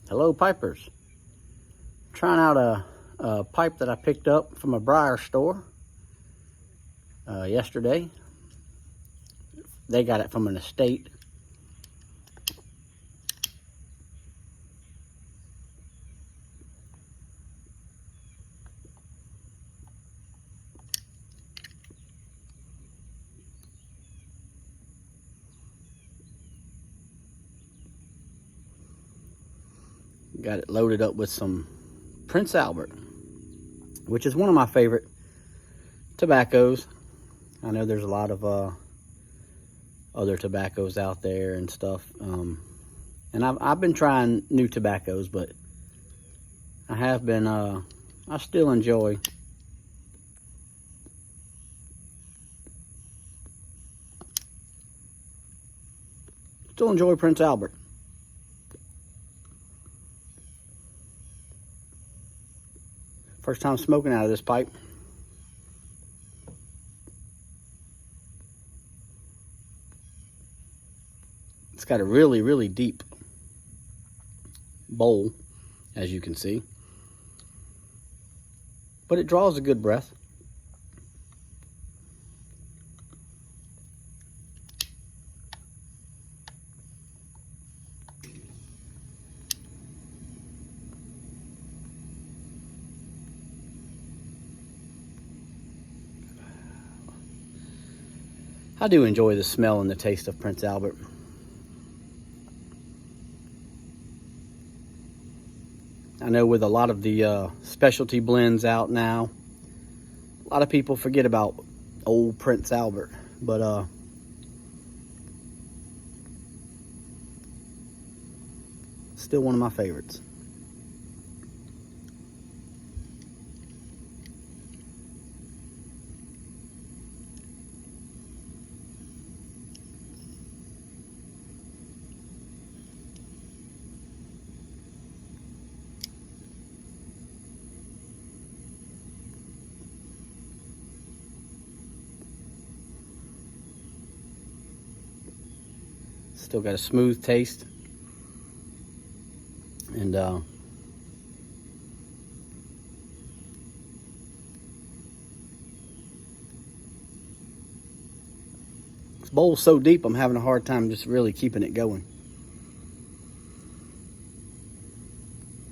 Hello, pipers. Trying out a pipe that I picked up from a briar store yesterday. They got it from an estate. Got it loaded up with some Prince Albert, which is one of my favorite tobaccos. I know there's a lot of other tobaccos out there and stuff, and I've been trying new tobaccos, but I have been I still enjoy Prince Albert. First time smoking out of this pipe. It's got a really, really deep bowl, as you can see. But it draws a good breath. I do enjoy the smell and the taste of Prince Albert. I know with a lot of the specialty blends out now, a lot of people forget about old Prince Albert, but still one of my favorites. Still got a smooth taste, and this bowl's so deep I'm having a hard time just really keeping it going.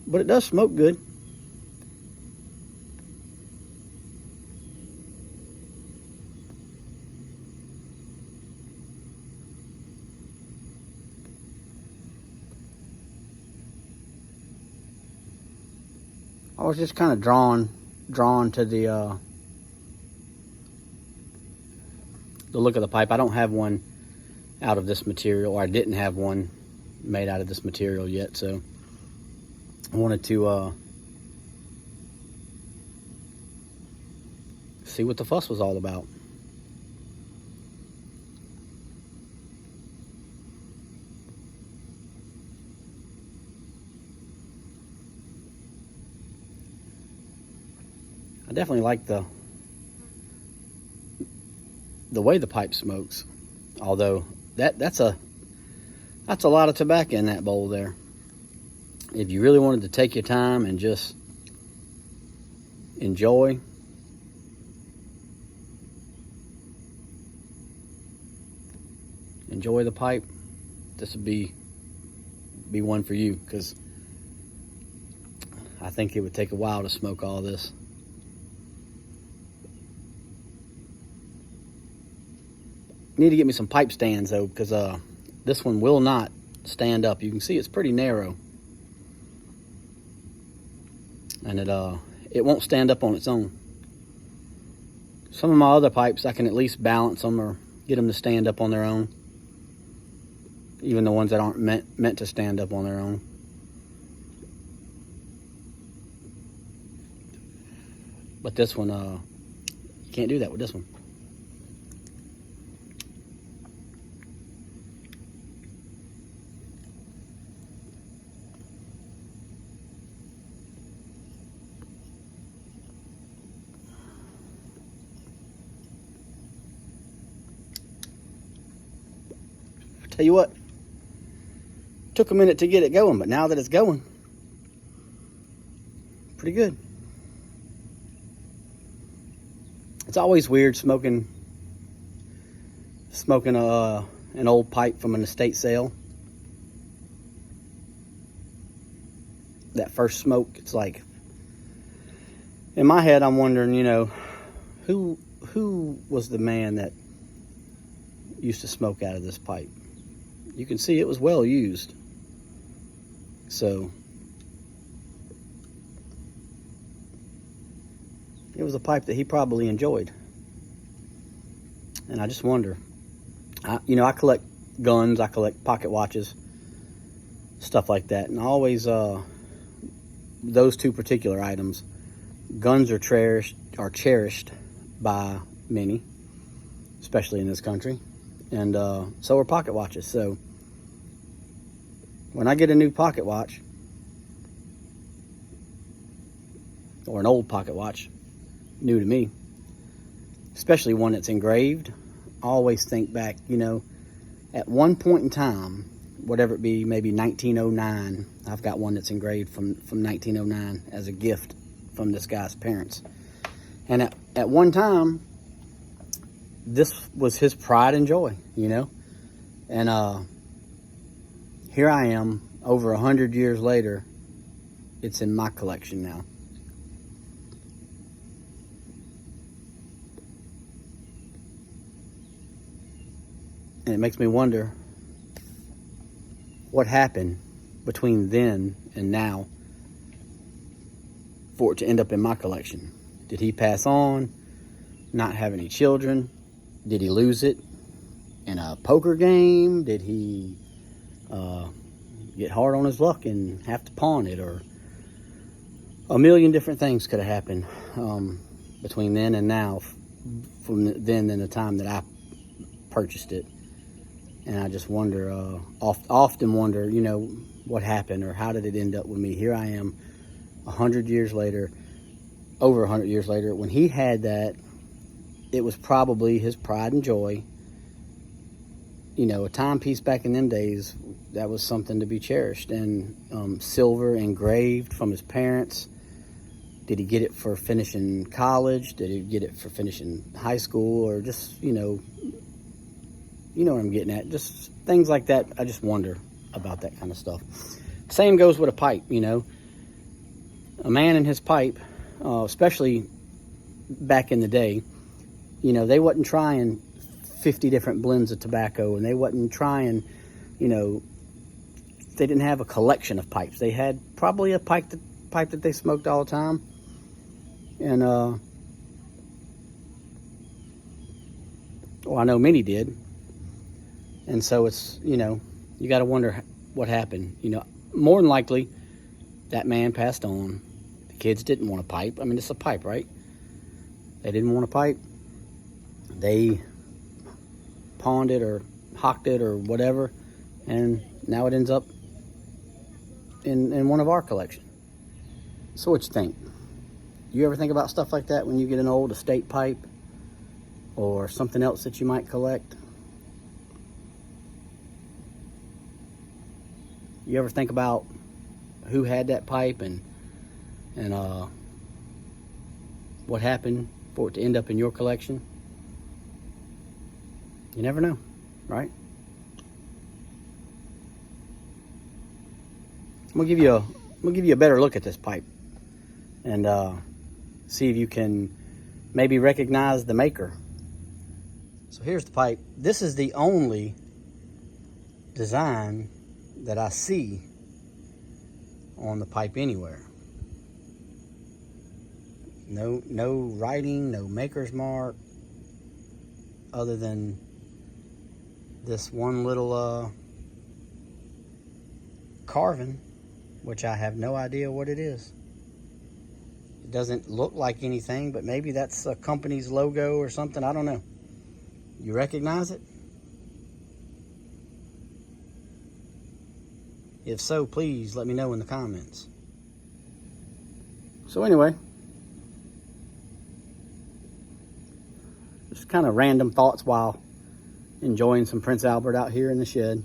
But it does smoke good. I was just kind of drawn to the look of the pipe. I don't have one out of this material, or I didn't have one made out of this material yet, so I wanted to see what the fuss was all about. I definitely like the way the pipe smokes, although that's a lot of tobacco in that bowl there. If you really wanted to take your time and just enjoy, the pipe, this would be one for you, because I think it would take a while to smoke all this. Need to get me some pipe stands though, because this one will not stand up. You can see it's pretty narrow, and it won't stand up on its own. Some of my other pipes I can at least balance them or get them to stand up on their own, even the ones that aren't meant to stand up on their own. But this one, you can't do that with this one. Tell you what, took a minute to get it going, but now that it's going, pretty good. It's always weird smoking an old pipe from an estate sale. That first smoke, it's like, in my head, I'm wondering, you know, who was the man that used to smoke out of this pipe? You can see it was well used. So it was a pipe that he probably enjoyed. And I just wonder, I collect guns, I collect pocket watches, stuff like that. And I always, those two particular items, guns are cherished by many, especially in this country. And so are pocket watches. So when I get a new pocket watch, or an old pocket watch, new to me, especially one that's engraved, I always think back, you know, at one point in time, whatever it be, maybe 1909, I've got one that's engraved from 1909 as a gift from this guy's parents. And at one time, this was his pride and joy, you know. And here I am, over 100 years later, it's in my collection now. And it makes me wonder what happened between then and now for it to end up in my collection. Did he pass on, not have any children? Did he lose it in a poker game? Did he get hard on his luck and have to pawn it? Or a million different things could have happened between then and now, from then and the time that I purchased it. And I just wonder, often wonder, you know, what happened, or how did it end up with me? Here I am, 100 years later, over 100 years later. When he had that, it was probably his pride and joy. You know, a timepiece back in them days, that was something to be cherished. And silver engraved from his parents. Did he get it for finishing college? Did he get it for finishing high school? Or just, you know what I'm getting at. Just things like that. I just wonder about that kind of stuff. Same goes with a pipe, you know. A man and his pipe, especially back in the day, you know, they wasn't trying 50 different blends of tobacco, and they wasn't trying, you know, they didn't have a collection of pipes. They had probably a pipe that they smoked all the time. And, I know many did. And so it's, you know, you got to wonder what happened. You know, more than likely, that man passed on. The kids didn't want a pipe. I mean, it's a pipe, right? They didn't want a pipe. They pawned it or hocked it or whatever, and now it ends up in one of our collection. So what you think? You ever think about stuff like that when you get an old estate pipe or something else that you might collect? You ever think about who had that pipe and what happened for it to end up in your collection? You never know, right? I'm gonna give you a better look at this pipe and see if you can maybe recognize the maker. So here's the pipe. This is the only design that I see on the pipe anywhere. No writing, no maker's mark, other than this one little carving, which I have no idea what it is. It doesn't look like anything, but maybe that's a company's logo or something. I don't know. You recognize it? If so, please let me know in the comments. So anyway, just kind of random thoughts while enjoying some Prince Albert out here in the shed.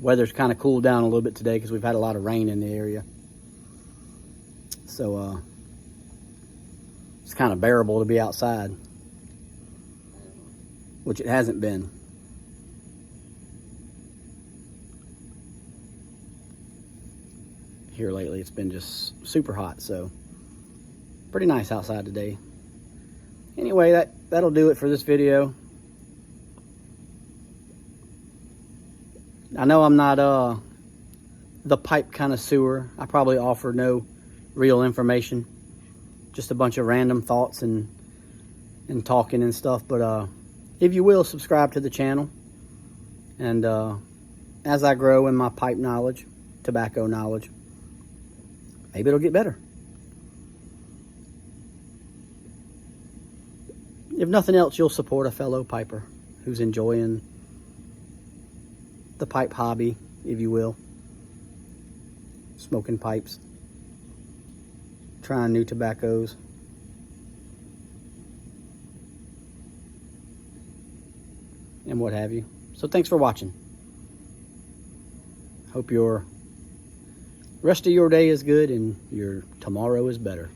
Weather's kind of cooled down a little bit today because we've had a lot of rain in the area. So it's kind of bearable to be outside, which it hasn't been. Here lately, it's been just super hot, so pretty nice outside today. Anyway, that'll do it for this video. I know I'm not the pipe connoisseur. I probably offer no real information, just a bunch of random thoughts and talking and stuff. But if you will, subscribe to the channel, and as I grow in my pipe knowledge, tobacco knowledge, maybe it'll get better. If nothing else, you'll support a fellow piper who's enjoying the pipe hobby, if you will. Smoking pipes, trying new tobaccos. And what have you. So thanks for watching. Hope your rest of your day is good and your tomorrow is better.